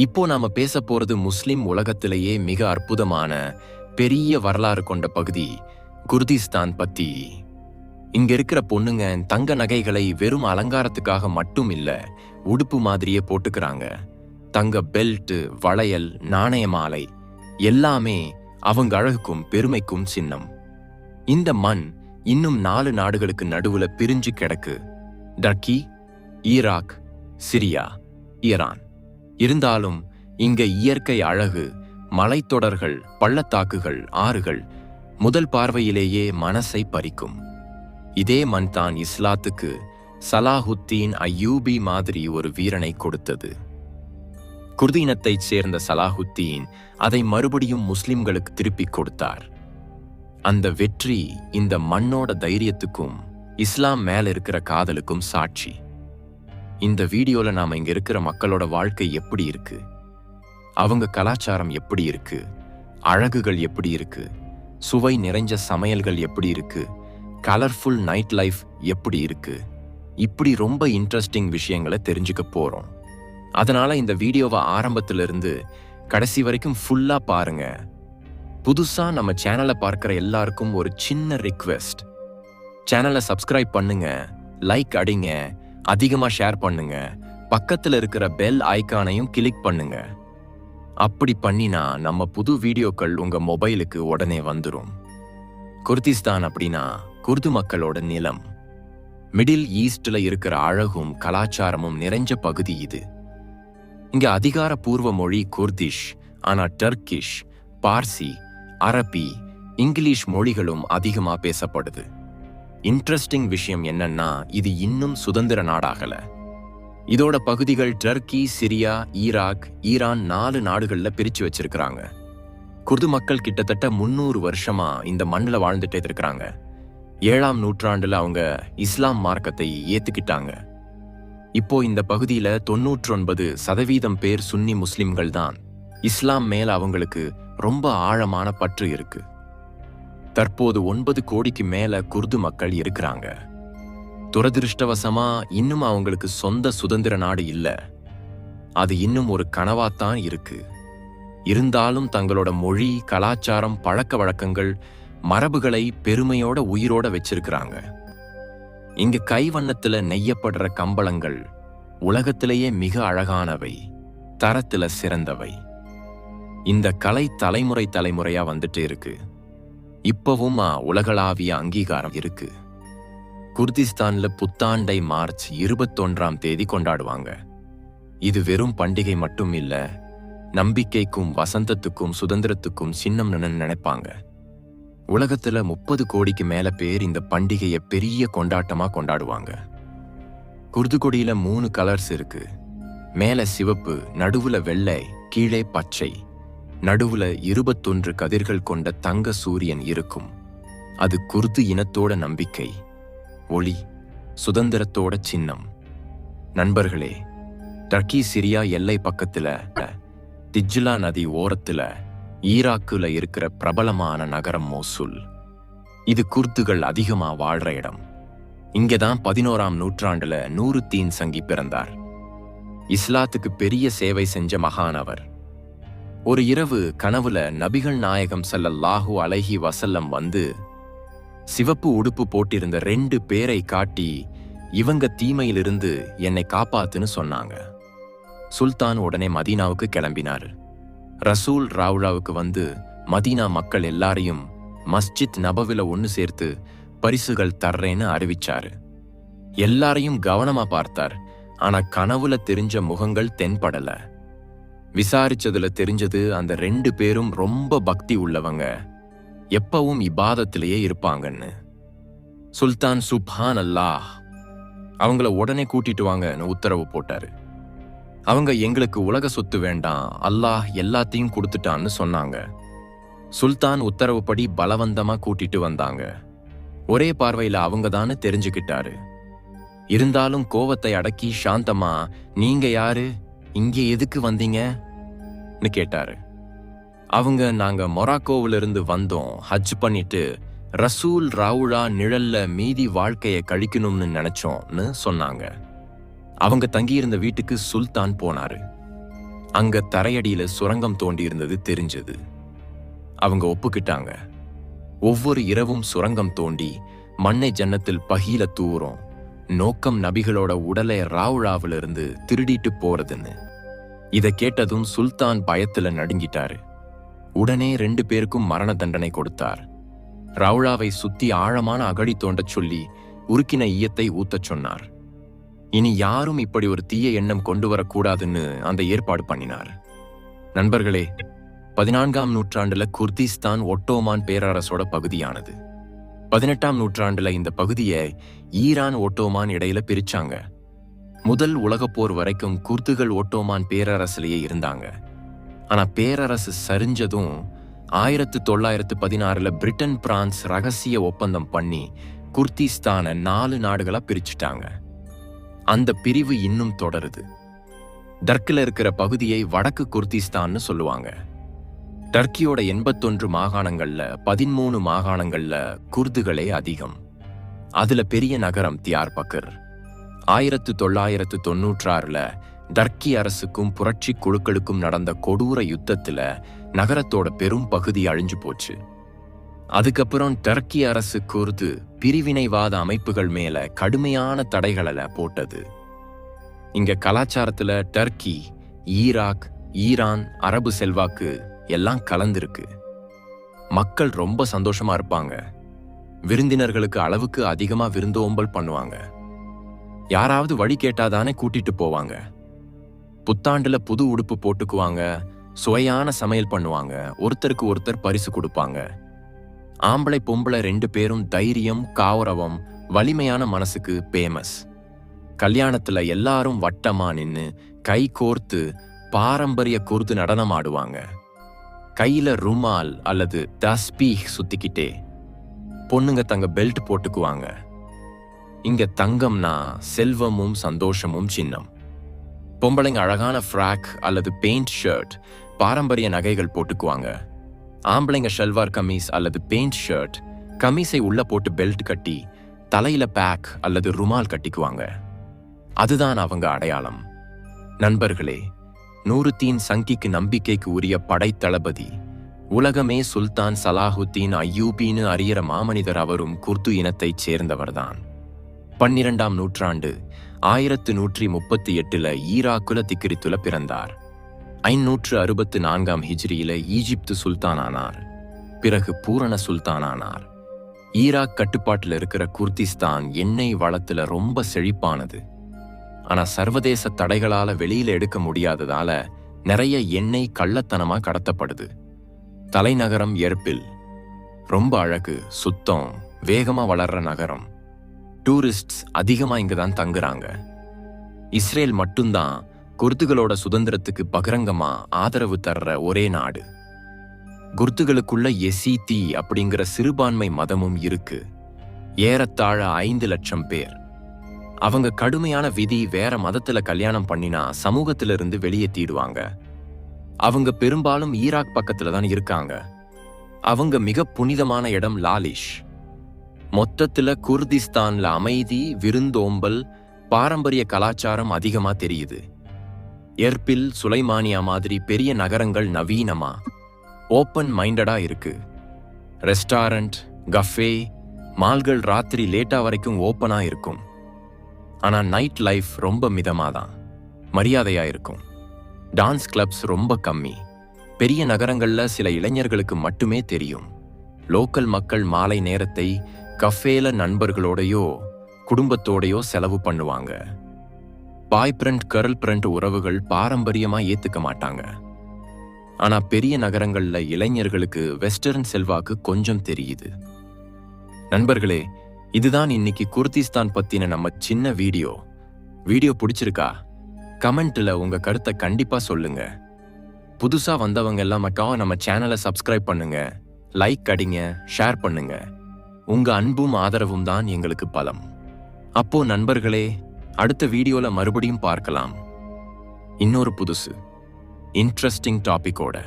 இப்போ நாம பேச போறது முஸ்லிம் உலகத்திலேயே மிக அற்புதமான பெரிய வரலாறு கொண்ட பகுதி குர்திஸ்தான் பத்தி. இங்க இருக்கிற பொண்ணுங்க தங்க நகைகளை வெறும் அலங்காரத்துக்காக மட்டும் இல்ல, உடுப்பு மாதிரியே போட்டுக்கிறாங்க. தங்க பெல்ட், வளையல், நாணய மாலை எல்லாமே அவங்க அழகுக்கும் பெருமைக்கும் சின்னம். இந்த மண் இன்னும் 4 நாடுகளுக்கு நடுவுல பிரிஞ்சு கிடக்கு: டர்க்கி, ஈராக், சிரியா, ஈரான். இருந்தாலும் இங்க இயற்கை அழகு, மலைத்தொடர்கள், பள்ளத்தாக்குகள், ஆறுகள் முதல் பார்வையிலேயே மனசை பறிக்கும். இதே மண் தான் இஸ்லாத்துக்கு சலாஹுத்தீன் அய்யூபி மாதிரி ஒரு வீரனை கொடுத்தது. குர்து இனத்தைச் சேர்ந்த சலாஹுத்தீன் அதை மறுபடியும் முஸ்லிம்களுக்கு திருப்பிக் கொடுத்தார். அந்த வெற்றி இந்த மண்ணோட தைரியத்துக்கும் இஸ்லாம் மேல இருக்கிற காதலுக்கும் சாட்சி. இந்த வீடியோல நாம இங்க இருக்கிற மக்களோட வாழ்க்கை எப்படி இருக்கு, அவங்க கலாச்சாரம் எப்படி இருக்கு, அழகுகள் எப்படி இருக்கு, சுவை நிறைஞ்ச சமையல்கள் எப்படி இருக்கு, கலர்ஃபுல் நைட் லைஃப் எப்படி இருக்கு, இப்படி ரொம்ப இன்ட்ரெஸ்டிங் விஷயங்களை தெரிஞ்சுக்க போறோம். அதனால இந்த வீடியோவை ஆரம்பத்திலிருந்து கடைசி வரைக்கும் ஃபுல்லா பாருங்க. புதுசா நம்ம சேனலை பார்க்கிற எல்லாருக்கும் ஒரு சின்ன ரிக்வெஸ்ட்: சேனலை சப்ஸ்கிரைப் பண்ணுங்க, லைக் அடிங்க, அதிகமா ஷேர் பண்ணுங்க, பக்கத்துல இருக்கிற பெல் ஐகானையும் கிளிக் பண்ணுங்க. அப்படி பண்ணினா நம்ம புது வீடியோக்கள் உங்க மொபைலுக்கு உடனே வந்துரும். குர்திஸ்தான் அப்படின்னா குர்து மக்களோட நிலம். மிடில் ஈஸ்ட்ல இருக்கிற அழகும் கலாச்சாரமும் நிறைஞ்ச பகுதி இது. இங்க அதிகாரப்பூர்வ மொழி குர்திஷ், ஆனா டர்க்கிஷ், பார்சி, அரபி, இங்கிலீஷ் மொழிகளும் அதிகமா பேசப்படுது. இன்ட்ரெஸ்டிங் விஷயம் என்னன்னா, இது இன்னும் சுதந்திர நாடாகல. இதோட பகுதிகள் டர்க்கி, சிரியா, ஈராக், ஈரான் 4 நாடுகள்ல பிரிச்சு வச்சிருக்கிறாங்க. குர்து மக்கள் கிட்டத்தட்ட 300 வருஷமா இந்த மண்ணுல வாழ்ந்துட்டே இருக்கிறாங்க. 7ஆம் நூற்றாண்டுல அவங்க இஸ்லாம் மார்க்கத்தை ஏத்துக்கிட்டாங்க. இப்போ இந்த பகுதியில 99% பேர் சுன்னி முஸ்லிம்கள் தான். இஸ்லாம் மேல அவங்களுக்கு ரொம்ப ஆழமான பற்று இருக்கு. தற்போது 9 கோடிக்கு மேல குர்து மக்கள் இருக்கிறாங்க. துரதிருஷ்டவசமா இன்னும் அவங்களுக்கு சொந்த சுதந்திர நாடு இல்ல. அது இன்னும் ஒரு கனவாத்தான் இருக்கு. இருந்தாலும் தங்களோட மொழி, கலாச்சாரம், பழக்க வழக்கங்கள், மரபுகளை பெருமையோட உயிரோட வச்சிருக்கிறாங்க. இங்க கைவண்ணத்துல நெய்யப்படுற கம்பளங்கள் உலகத்திலேயே மிக அழகானவை, தரத்துல சிறந்தவை. இந்த கலை தலைமுறை தலைமுறையா வந்துட்டு இருக்கு. இப்பவும் உலகளாவிய அங்கீகாரம் இருக்கு. குர்திஸ்தான்ல புத்தாண்டை மார்ச் 21ஆம் தேதி கொண்டாடுவாங்க. இது வெறும் பண்டிகை மட்டும் இல்ல, நம்பிக்கைக்கும் வசந்தத்துக்கும் சுதந்திரத்துக்கும் சின்னம்னு நினைப்பாங்க. உலகத்துல 30 கோடிக்கு மேல பேர் இந்த பண்டிகையை பெரிய கொண்டாட்டமா கொண்டாடுவாங்க. குர்து கொடியில 3 கலர்ஸ் இருக்கு. மேல சிவப்பு, நடுவுல வெள்ளை, கீழே பச்சை. நடுவுல 21 கதிர்கள் கொண்ட தங்க சூரியன் இருக்கும். அது குர்து இனத்தோட நம்பிக்கை, ஒளி, சுதந்திரத்தோட சின்னம். நண்பர்களே, டர்க்கி சிரியா எல்லை பக்கத்துல திஜ்லா நதி ஓரத்துல ஈராக்குல இருக்கிற பிரபலமான நகரம் மோசுல். இது குர்துகள் அதிகமா வாழ்ற இடம். இங்கதான் 11ஆம் நூற்றாண்டுல நூருத்தீன் சங்கி பிறந்தார். இஸ்லாத்துக்கு பெரிய சேவை செஞ்ச மகான் அவர். ஒரு இரவு கனவுல நபிகள் நாயகம் ஸல்லல்லாஹு அலைஹி வஸல்லம் வந்து சிவப்பு உடுப்பு போட்டிருந்த 2 பேரை காட்டி, இவங்க தீமையிலிருந்து என்னை காப்பாத்துன்னு சொன்னாங்க. சுல்தான் உடனே மதீனாவுக்கு கிளம்பினார். ரசூல் ராவுலாவுக்கு வந்து மதீனா மக்கள் எல்லாரையும் மஸ்ஜித் நபவில ஒன்னு சேர்த்து பரிசுகள் தர்றேன்னு அறிவிச்சாரு. எல்லாரையும் கவனமா பார்த்தார். ஆனா கனவுல தெரிஞ்ச முகங்கள் தென்படல. விசாரிச்சதுல தெரிஞ்சது அந்த 2 பேரும் ரொம்ப பக்தி உள்ளவங்க, எப்பவும் இபாதத்திலேயே இருப்பாங்கன்னு. சுல்தான் சுப்ஹான் அல்லாஹ், அவங்கள உடனே கூட்டிட்டு வாங்கன்னு உத்தரவு போட்டாரு. அவங்க எங்களுக்கு உலக சொத்து வேண்டாம், அல்லாஹ் எல்லாத்தையும் கொடுத்துட்டான்னு சொன்னாங்க. சுல்தான் உத்தரவுப்படி பலவந்தமா கூட்டிட்டு வந்தாங்க. ஒரே பார்வையில அவங்க தானே தெரிஞ்சுக்கிட்டாரு. இருந்தாலும் கோவத்தை அடக்கி சாந்தமா, நீங்க யாரு, இங்கே எதுக்கு வந்தீங்கன்னு கேட்டாரு. அவங்க, நாங்க மொராக்கோவிலிருந்து வந்தோம், ஹஜ் பண்ணிட்டு ரசூல் ராவுலா நிழல்ல மீதி வாழ்க்கையை கழிக்கணும்னு நினைச்சோம்னு சொன்னாங்க. அவங்க தங்கியிருந்த வீட்டுக்கு சுல்தான் போனாரு. அங்க தரையடியில சுரங்கம் தோண்டி இருந்தது தெரிஞ்சது. அவங்க ஒப்புக்கிட்டாங்க. ஒவ்வொரு இரவும் சுரங்கம் தோண்டி மண்ணை ஜன்னத்தில் பகீல தூரம், நோக்கம் நபிகளோட உடலை ராவுழாவிலிருந்து திருடிட்டு போறதுன்னு. இதை கேட்டதும் சுல்தான் பயத்துல நடுங்கிட்டாரு. உடனே 2 பேருக்கும் மரண தண்டனை கொடுத்தார். ரவுளாவை சுத்தி ஆழமான அகழி தோண்டச் சொல்லி உருக்கின ஈயத்தை ஊத்தச் சொன்னார். இனி யாரும் இப்படி ஒரு தீய எண்ணம் கொண்டு வரக்கூடாதுன்னு அந்த ஏற்பாடு பண்ணினார். நண்பர்களே, 14ஆம் நூற்றாண்டுல குர்திஸ்தான் ஒட்டோமான் பேரரசோட பகுதியானது. 18ஆம் நூற்றாண்டுல இந்த பகுதியை ஈரான் ஒட்டோமான் இடையில பிரிச்சாங்க. முதல் உலகப்போர் வரைக்கும் குர்துகள் ஒட்டோமான் பேரரசிலேயே இருந்தாங்க. ஆனா பேரரசு சரிஞ்சதும் 1916 பிரிட்டன் பிரான்ஸ் ரகசிய ஒப்பந்தம் பண்ணி குர்திஸ்தானை 4 நாடுகளா பிரிச்சுட்டாங்க. அந்த பிரிவு இன்னும் தொடருது. டர்க்கில் இருக்கிற பகுதியை வடக்கு குர்திஸ்தான்னு சொல்லுவாங்க. டர்க்கியோட 81 மாகாணங்கள்ல 13 மாகாணங்கள்ல குர்துகளே அதிகம். அதுல பெரிய நகரம் தியார்பக்கர். 1996ல டர்க்கி அரசுக்கும் புரட்சி குழுக்களுக்கும் நடந்த கொடூர யுத்தத்துல நகரத்தோட பெரும் பகுதி அழிஞ்சு போச்சு. அதுக்கப்புறம் டர்க்கி அரசு குர்து பிரிவினைவாத அமைப்புகள் மேல கடுமையான தடைகளை போட்டது. இங்க கலாச்சாரத்துல டர்க்கி, ஈராக், ஈரான், அரபு செல்வாக்கு எல்லாம் கலந்திருக்கு. மக்கள் ரொம்ப சந்தோஷமா இருப்பாங்க. விருந்தினர்களுக்கு அளவுக்கு அதிகமா விருந்தோம்பல் பண்ணுவாங்க. யாராவது வழி கேட்டாதானே கூட்டிட்டு போவாங்க. புத்தாண்டுல புது உடுப்பு போட்டுக்குவாங்க. சுவையான சமையல் பண்ணுவாங்க. ஒருத்தருக்கு ஒருத்தர் பரிசு கொடுப்பாங்க. ஆம்பளை பொம்பளை 2 பேரும் தைரியம், காவரவம், வலிமையான மனசுக்கு பேமஸ். கல்யாணத்துல எல்லாரும் வட்டமா நின்னு கை கோர்த்து பாரம்பரிய குர்து நடனம் ஆடுவாங்க. கையில ருமால் அல்லது தஸ்பீஹ் சுத்திக்கிட்டே. பொண்ணுங்க தங்க பெல்ட் போட்டுக்குவாங்க. இங்க தங்கம்னா செல்வமும் சந்தோஷமும் சின்னம். பொம்பளைங்க அழகான ஃப்ராக் அல்லது பெயிண்ட் ஷர்ட், பாரம்பரிய நகைகள் போட்டுக்குவாங்க. ஆம்பளைங்க ஷல்வார் கமீஸ் அல்லது பெயிண்ட் ஷர்ட், கமீஸை உள்ள போட்டு பெல்ட் கட்டி தலையில பேக் அல்லது ருமால் கட்டிக்குவாங்க. அதுதான் அவங்க அடையாளம். நண்பர்களே, நூருத்தீன் சங்கிக்கு நம்பிக்கைக்கு உரிய படைத்தளபதி, உலகமே சுல்தான் சலாஹுத்தீன் அய்யூபின்னு அறியிற மாமனிதர் அவரும் குர்து இனத்தைச் சேர்ந்தவர்தான். 12ஆம் நூற்றாண்டு 1138ல ஈராக்குல திக்ரித்துல பிறந்தார். 564ஆம் ஹிஜ்ரியில ஈஜிப்து சுல்தானானார். பிறகு பூரண சுல்தானானார். ஈராக் கட்டுப்பாட்டில் இருக்கிற குர்திஸ்தான் எண்ணெய் வளத்துல ரொம்ப செழிப்பானது. ஆனா சர்வதேச தடைகளால வெளியில எடுக்க முடியாததால நிறைய எண்ணெய் கள்ளத்தனமா கடத்தப்படுது. தலைநகரம் எர்பில் ரொம்ப அழகு, சுத்தம், வேகமா வளர்ற நகரம். டூரிஸ்ட்ஸ் அதிகமா இங்கதான் தங்குறாங்க. இஸ்ரேல் மட்டும்தான் குர்துகளோட சுதந்திரத்துக்கு பகிரங்கமா ஆதரவு தர்ற ஒரே நாடு. குர்துகளுக்குள்ள எசீதி அப்படிங்கிற சிறுபான்மை மதமும் இருக்கு. ஏறத்தாழ 5 லட்சம் பேர். அவங்க கடுமையான விதி, வேற மதத்துல கல்யாணம் பண்ணினா சமூகத்திலிருந்து வெளியேற்றிடுவாங்க. அவங்க பெரும்பாலும் ஈராக் பக்கத்துல தான் இருக்காங்க. அவங்க மிக புனிதமான இடம் லாலிஷ். மொத்தத்துல குர்திஸ்தான்ல அமைதி, விருந்தோம்பல், பாரம்பரிய கலாச்சாரம் அதிகமா தெரியுது. எர்பில், சுலைமானியா மாதிரி பெரிய நகரங்கள் நவீனமா, ஓப்பன் மைண்டடா இருக்கு. ரெஸ்டாரண்ட், கஃபே, மால்கள் ராத்திரி லேட்டா வரைக்கும் ஓப்பனா இருக்கும். ஆனா நைட் லைஃப் ரொம்ப மிதமாதான், மரியாதையா இருக்கும். டான்ஸ் கிளப்ஸ் ரொம்ப கம்மி. பெரிய நகரங்கள்ல சில இளைஞர்களுக்கு மட்டுமே தெரியும். லோக்கல் மக்கள் மாலை நேரத்தை கஃபேல நண்பர்களோடையோ குடும்பத்தோடையோ செலவு பண்ணுவாங்க. பாய் ஃப்ரெண்ட், கேர்ள் ஃப்ரெண்ட் உறவுகள் பாரம்பரியமா ஏத்துக்க மாட்டாங்க. ஆனா பெரிய நகரங்கள்ல இளைஞர்களுக்கு வெஸ்டர்ன் செல்வாக்கு கொஞ்சம் தெரியுது. நண்பர்களே, இதுதான் இன்னைக்கு குர்திஸ்தான் பத்தின நம்ம சின்ன வீடியோ பிடிச்சிருக்கா? கமெண்ட்ல உங்க கருத்தை கண்டிப்பா சொல்லுங்க. புதுசா வந்தவங்க எல்லாம் மட்டும் நம்ம சேனலை சப்ஸ்கிரைப் பண்ணுங்க, லைக் அடிங்க, ஷேர் பண்ணுங்க. உங்க அன்பும் ஆதரவும் தான் எங்களுக்கு பலம். அப்போ நண்பர்களே, அடுத்த வீடியோல மறுபடியும் பார்க்கலாம். இன்னொரு புதுசு இன்ட்ரெஸ்டிங் டாபிக்கோட.